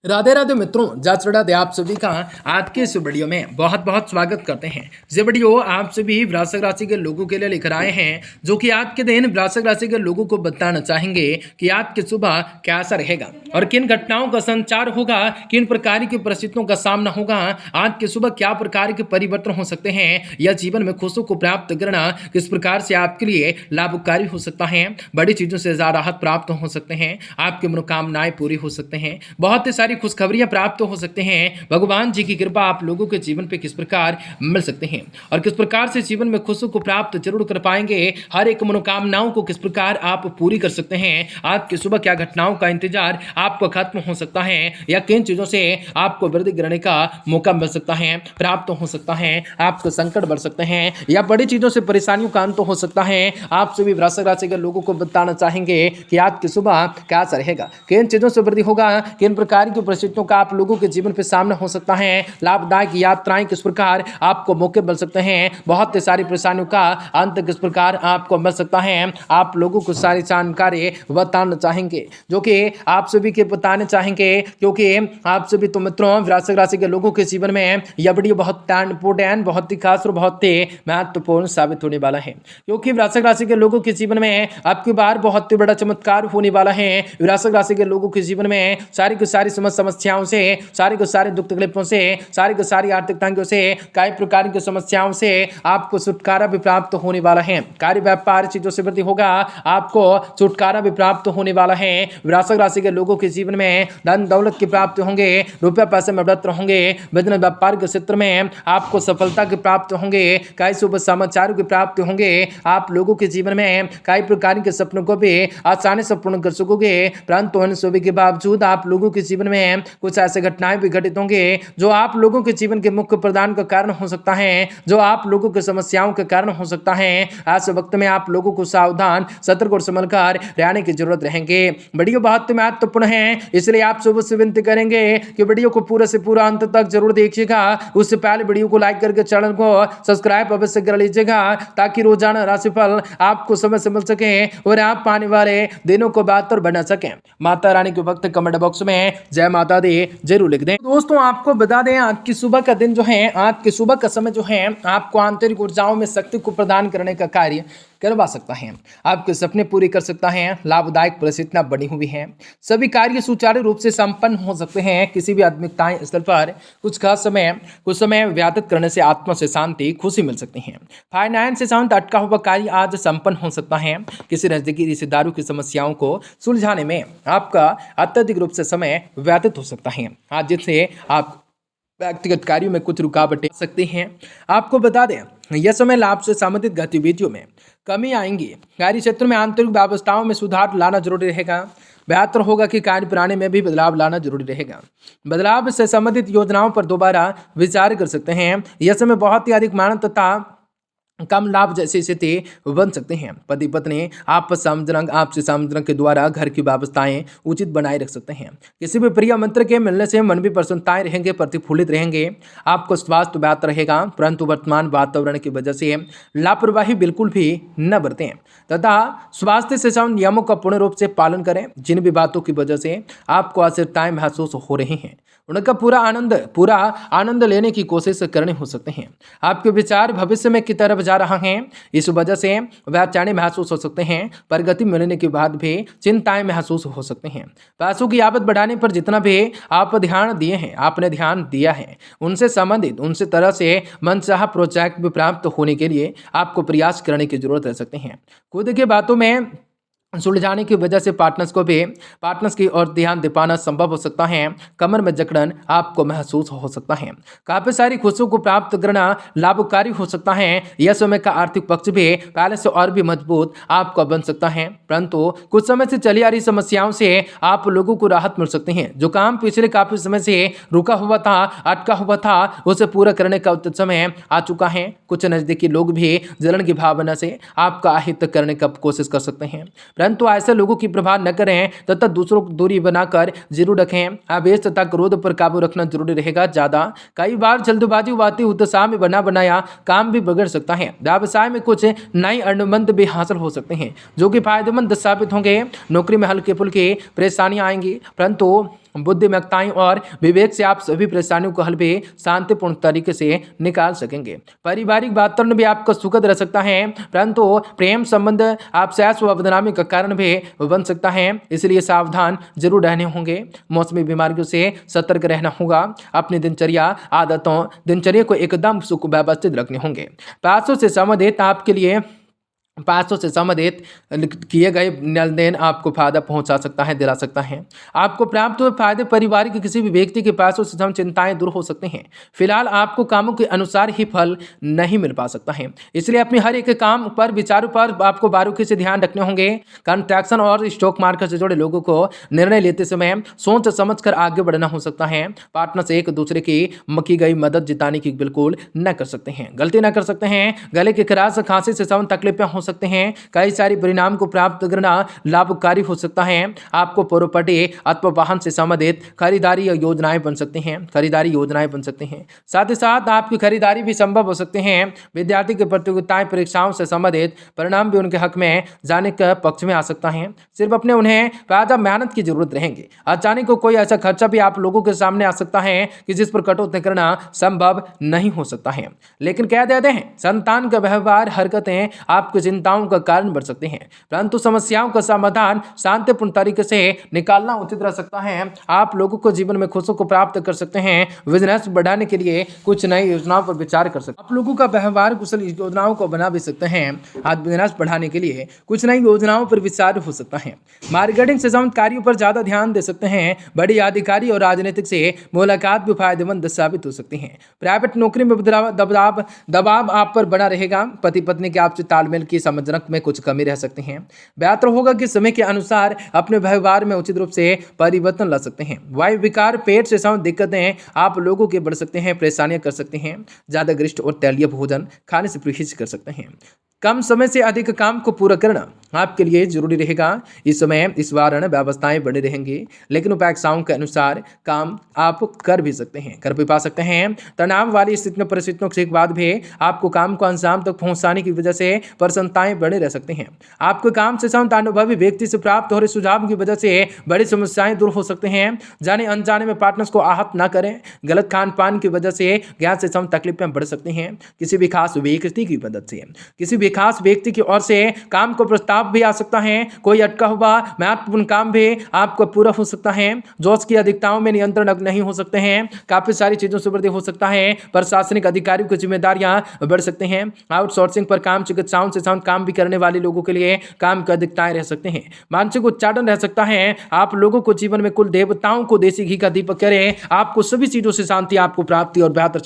राधे राधे मित्रों, जय श्री राधे। आप सभी का आज के इस वीडियो में बहुत बहुत स्वागत करते हैं। ये वीडियो आप सभी वृश्चिक राशि के लोगों के लिए लेकर आए हैं, जो कि आज के दिन वृश्चिक राशि के लोगों को बताना चाहेंगे कि आज की सुबह कैसा रहेगा और किन घटनाओं का संचार होगा, किन प्रकार की परिस्थितियों का सामना होगा, आज की सुबह क्या प्रकार के परिवर्तन हो सकते हैं, या जीवन में खुशियों को प्राप्त करना किस प्रकार से आपके लिए लाभकारी हो सकता है, बड़ी चीजों से राहत प्राप्त हो सकते हैं, आपकी मनोकामनाएं पूरी हो सकते हैं, बहुत ही सारी खुशखबरियां प्राप्त हो सकते हैं। भगवान जी की कृपा आप लोगों के जीवन पे किस प्रकार मिल सकते हैं और किस प्रकार से जीवन में खुशियों को प्राप्त जरूर कर पाएंगे, हर एक मनोकामनाओं को किस प्रकार आप पूरी कर सकते हैं, आज की सुबह क्या घटनाओं का इंतजार आपको खत्म हो सकता है, या किन चीजों से आपको वृद्धि करने का मौका मिल सकता है, प्राप्त हो सकता है, आपको संकट बढ़ सकते हैं, या बड़ी चीजों से परेशानियों का अंत हो सकता है। आप सभी वृश्चिक राशि के लोगों को बताना चाहेंगे कि आज की सुबह कैसा रहेगा, किन चीजों से वृद्धि होगा, किन प्रकार की परिस्थितियों का आप लोगों के जीवन पे सामना हो सकता है, लाभदायक यात्राएं किस प्रकार आपको मौके मिल सकते हैं, बहुत ही सारी परेशानियों का अंत किस प्रकार आपको मिल सकता है, आप लोगों को सारी जानकारी बताना चाहेंगे, जो कि आप सभी के बताने चाहेंगे, क्योंकि आप सभी तो मित्रों वृश्चिक राशि के लोगों के जीवन में यह वीडियो बहुत इंपोर्टेंट, बहुत ही खास और बहुत ही महत्वपूर्ण साबित होने वाला है, क्योंकि वृश्चिक राशि के लोगों के जीवन में अब की बार बहुत ही बड़ा चमत्कार होने वाला है। वृश्चिक राशि के लोगों के जीवन में सारी की सारी समस्याओं से, सारी के सारे दुख तकलीफों से, सारी के सारी आर्थिक तंगियों से, कई प्रकार की समस्याओं से आपको छुटकारा भी प्राप्त होने वाला है। कार्य व्यापार चीजों से वृद्धि होगा, आपको छुटकारा भी प्राप्त होने वाला है। वृश्चिक राशि के लोगों के जीवन में धन दौलत की प्राप्ति होंगे, रुपये पैसे में बढ़त होंगे, बिजनेस व्यापार के क्षेत्र में आपको सफलता की प्राप्त होंगे, कई शुभ समाचारों की प्राप्ति होंगे, आप लोगों के जीवन में कई प्रकार के सपनों को भी आसानी से पूर्ण कर सकोगे। परंतु इन सभी के बावजूद आप लोगों के जीवन में कुछ ऐसे घटनाएं भी घटित होंगे जो आप लोगों के जीवन के मुख्य प्रदान का कारण हो सकता है, जो आप लोगों की समस्याओं के कारण हो सकता है। ऐसे वक्त में आप लोगों को सावधान, सतर्क और संभल कर रहने की जरूरत रहेंगे। वीडियो बहुत महत्वपूर्ण है, इसलिए आप सुबह से विनती करेंगे कि वीडियो को पूरे से पूरा अंत तक जरूर देखिएगा। उससे पहले वीडियो को लाइक करके चैनल को सब्सक्राइब अवश्य कर लीजिएगा, ताकि रोजाना राशिफल आपको समय से मिल सके और आप आने वाले दिनों को बेहतर बना सकें। माता रानी के वक्त कमेंट बॉक्स में जय माता दी जरूर लिख दें। दोस्तों आपको बता दें, आज की सुबह का दिन जो है, आज की सुबह का समय जो है, आपको आंतरिक ऊर्जाओं में शक्ति को प्रदान करने का कार्य करवा सकता है, आपके सपने पूरे कर सकता है, लाभदायक परिस्थितियां बनी हुई हैं, सभी कार्य सुचारू रूप से संपन्न हो सकते हैं। किसी भी आध्यात्मिक स्थल पर कुछ समय व्यतीत करने से आत्मा से शांति, खुशी मिल सकती है। फाइनेंस से शांत अटका हुआ कार्य आज संपन्न हो सकता है। किसी नजदीकी रिश्तेदारों की समस्याओं को सुलझाने में आपका अत्यधिक रूप से समय व्यतीत हो सकता है, आज जिससे आप व्यक्तिगत कार्यों में कुछ रुकावटें सकती हैं। आपको बता दें, यह समय लाभ से संबंधित गतिविधियों में कमी आएंगी। कार्य क्षेत्र में आंतरिक व्यवस्थाओं में सुधार लाना जरूरी रहेगा। बेहतर होगा कि कार्य प्रणाली में भी बदलाव लाना जरूरी रहेगा। बदलाव से संबंधित योजनाओं पर दोबारा विचार कर सकते हैं। यह समय बहुत ही अधिक मानव तथा कम लाभ जैसी स्थिति बन सकते हैं। पति पत्नी आपसी समझदारी के द्वारा घर की व्यवस्थाएं उचित बनाए रख सकते हैं। किसी भी प्रिय मंत्र के मिलने से मन भी प्रसन्नताएं रहेंगे, प्रतिफलित रहेंगे, आपको स्वास्थ्य बेहतर रहेगा। परंतु वर्तमान वातावरण की वजह से लापरवाही बिल्कुल भी न बरतें तथा स्वास्थ्य से संबंधित नियमों का पूर्ण रूप से पालन करें। जिन भी बातों की वजह से आपको असुविधाएं महसूस हो रही हैं, उनका पूरा आनंद लेने की कोशिश करनी हो सकते हैं। आपके विचार भविष्य में की तरफ जा रहा है, इस वजह से बेचैनी महसूस हो सकते हैं। प्रगति मिलने के बाद भी चिंताएं महसूस हो सकते हैं। पैसों की आवक बढ़ाने पर जितना भी आपने ध्यान दिया है, उनसे संबंधित उनसे तरह से मनचाहा प्रोजेक्ट भी प्राप्त होने के लिए आपको प्रयास करने की जरूरत रह सकते हैं। खुद की बातों में सुलझाने की वजह से पार्टनर्स की ओर ध्यान दे पाना संभव हो सकता है। कमर में जकड़न आपको महसूस हो सकता है। काफी सारी खुशियों को प्राप्त करना लाभकारी हो सकता है। यह समय का आर्थिक पक्ष भी पहले से और भी मजबूत आपको बन सकता है। परंतु कुछ समय से चली आ रही समस्याओं से आप लोगों को राहत मिल सकती है। जो काम पिछले काफी समय से रुका हुआ था, अटका हुआ था, उसे पूरा करने का उचित समय आ चुका है। कुछ नजदीकी लोग भी जलन की भावना से आपका अहित करने का कोशिश कर सकते हैं, परंतु ऐसे लोगों की प्रभाव न करें तथा दूसरों को दूरी बनाकर जरूर रखें। आवेश तथा क्रोध पर काबू रखना जरूरी रहेगा। ज्यादा कई बार जल्दबाजी वाती उत्साह में बना बनाया काम भी बिगड़ सकता है। व्यवसाय में कुछ नई अनुबंध भी हासिल हो सकते हैं, जो कि फायदेमंद साबित होंगे। नौकरी में हल्के फुल्के परेशानियां आएंगी, परंतु बुद्धिमत्ताएं और विवेक से आप सभी परेशानियों को हल भी शांतिपूर्ण तरीके से निकाल सकेंगे। पारिवारिक वातावरण भी आपका सुखद रह सकता है, परंतु प्रेम संबंध आपसे व बदनामी का कारण भी बन सकता है, इसलिए सावधान जरूर रहने होंगे। मौसमी बीमारियों से सतर्क रहना होगा। अपनी दिनचर्या को एकदम सुव्यवस्थित रखने होंगे। पैसों से संबंधित आपके लिए पैसों से संबंधित किए गए लेन देन आपको फायदा पहुंचा सकता है, दिला सकता है। आपको प्राप्त हुए फायदे परिवार के किसी भी व्यक्ति के पैसों से संबंधित चिंताएं दूर हो सकते हैं। फिलहाल आपको कामों के अनुसार ही फल नहीं मिल पा सकता है, इसलिए अपने हर एक काम पर विचारों पर आपको बारीकी से ध्यान रखने होंगे। कंस्ट्रक्शन और स्टॉक मार्केट से जुड़े लोगों को निर्णय लेते समय सोच समझ कर आगे बढ़ना हो सकता है। पार्टनर से एक दूसरे की गई मदद जिताने की बिल्कुल न कर सकते हैं, गलती न कर सकते हैं। गले की खराश खांसी से संबंधित तकलीफें हो सकते हैं। कई सारी परिणाम को प्राप्त करना लाभकारी हो सकता है। आपको प्रॉपर्टी अथवा वाहन से संबंधित खरीदारी योजनाएं बन सकती हैं। साथ ही साथ आपकी खरीदारी भी संभव हो सकते हैं। विद्यार्थी की प्रतियोगिताएं परीक्षाओं से संबंधित परिणाम भी उनके हक में जाने के पक्ष में आ सकता है। सिर्फ अपने उन्हें ज्यादा मेहनत की जरूरत रहेगी। अचानक कोई ऐसा खर्चा भी आप लोगों के सामने आ सकता है कि जिस पर कटौती करना संभव नहीं हो सकता है। लेकिन कह देते हैं, संतान का व्यवहार हरकतें आपकी चिंताओं का कारण बन सकते हैं, परंतु समस्याओं का समाधान शांतिपूर्ण तरीके से निकालना उचित रह सकता है। आप लोगों को जीवन में खुशियों को प्राप्त कर सकते हैं। बिजनेस बढ़ाने के लिए कुछ नई योजनाओं पर विचार कर सकते हैं। आप लोगों का व्यवहार कुशल योजनाओं को बना भी सकते हैं। आज बिजनेस बढ़ाने के लिए कुछ नई योजनाओं पर विचार हो सकता है। मार्केटिंग से संबंधित कार्यों पर ज्यादा ध्यान दे सकते हैं। बड़ी अधिकारी और राजनीतिक से मुलाकात भी फायदेमंद साबित हो सकती है। प्राइवेट नौकरी में दबाव आप पर बना रहेगा। पति पत्नी के आपसी तालमेल की समझ में कुछ कमी रह सकती है। बेहतर होगा कि समय के अनुसार अपने व्यवहार में उचित रूप से परिवर्तन ला सकते हैं। वायु विकार, पेट से संबंधित दिक्कतें आप लोगों के बढ़ सकते हैं, परेशानियां कर सकते हैं। ज्यादा गरिष्ठ और तैलीय भोजन खाने से परहेज कर सकते हैं। कम समय से अधिक काम को पूरा करना आपके लिए जरूरी रहेगा। इस समय इस कारण व्यवस्थाएं बनी रहेंगी, लेकिन उपेक्षाओं के अनुसार काम आप कर भी सकते हैं, कर भी पा सकते हैं। तनाव वाली स्थिति में परिस्थितियों के बाद भी आपको काम को अंजाम तक पहुंचाने की वजह से प्रसन्नताएं बने रह सकती हैं। आपके काम से संबंधित अनुभवी व्यक्ति से प्राप्त हो रहे सुझाव की वजह से बड़ी समस्याएं दूर हो सकते हैं। जाने अनजाने में पार्टनर्स को आहत ना करें। गलत खान पान की वजह से गैस से संबंधित तकलीफें बढ़ सकती हैं। किसी भी खास व्यक्ति की मदद से, किसी भी खास व्यक्ति की ओर से काम को प्रस्ताव भी आ सकता है। कोई अटका हुआ महत्वपूर्ण काम भी आपको पूरा हो सकता है। जोश की अधिकताओं में नियंत्रण नहीं हो सकते हैं। काफी सारी चीजों से वृद्धि हो सकता है। प्रशासनिक अधिकारियों की जिम्मेदारियां बढ़ सकते हैं। आउटसोर्सिंग पर काम, चिकित्साओं से संबंधित काम भी करने वाले लोगों के लिए काम की अधिकताएं रह सकते हैं। मानसिक उच्चाटन रह सकता है। आप लोगों को जीवन में कुल देवताओं को देसी घी का दीपक करें। आपको सभी चीजों से शांति, आपको प्राप्ति और बेहतर